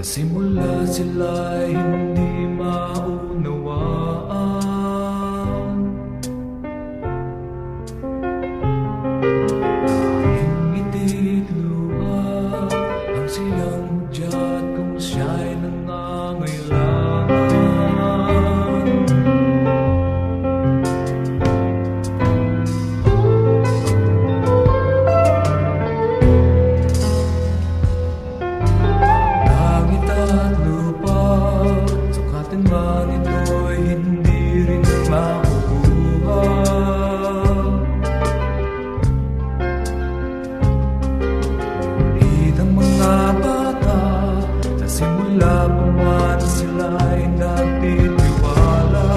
simula sila'y hindi maunawaan. Tanging ngiti't luha ang siyang hudyat kung siya'y nangangailangan. Langit at lupa, sukatin man ito'y hindi rin makukuha. Ngunit ang mga bata, sa simula pa man sila'y nagtitiwala.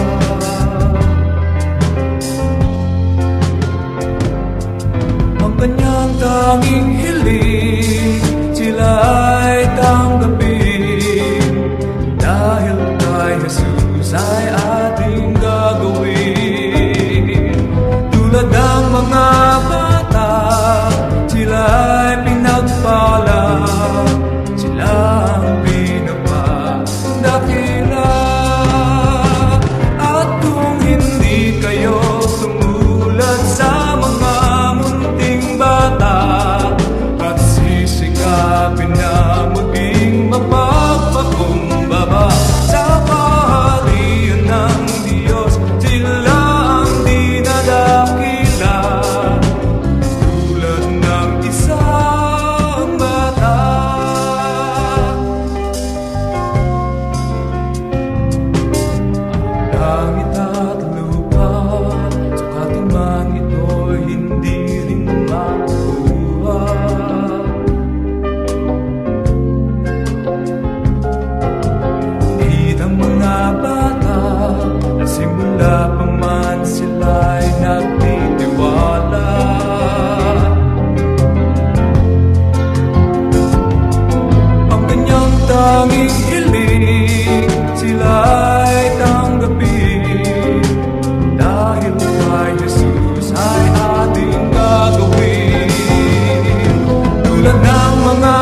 Ang kanyang tanging hiling, sila'y tanggapin, dahil kay Jesus ay ating gagawin. Tulad ng mga bata, sila'y pinagpala, sila ang pinagpadakila. At kung hindi kayo tumulad sa mga munting bata, at sisikapin na maging mapagpakumbaba sa kaharian ng Diyos, sila ang dinadakila, tulad ng isang bata. Ang langit at lupa, sukatin man ito'y hindi rin makukuha. Ngunit ang mga bata, na simula pa man sila'y nagtitiwala. Ang kanyang tanging hiling, sila'y tanggapin, dahil kay Jesus ay ating gagawin. Tulad ng mga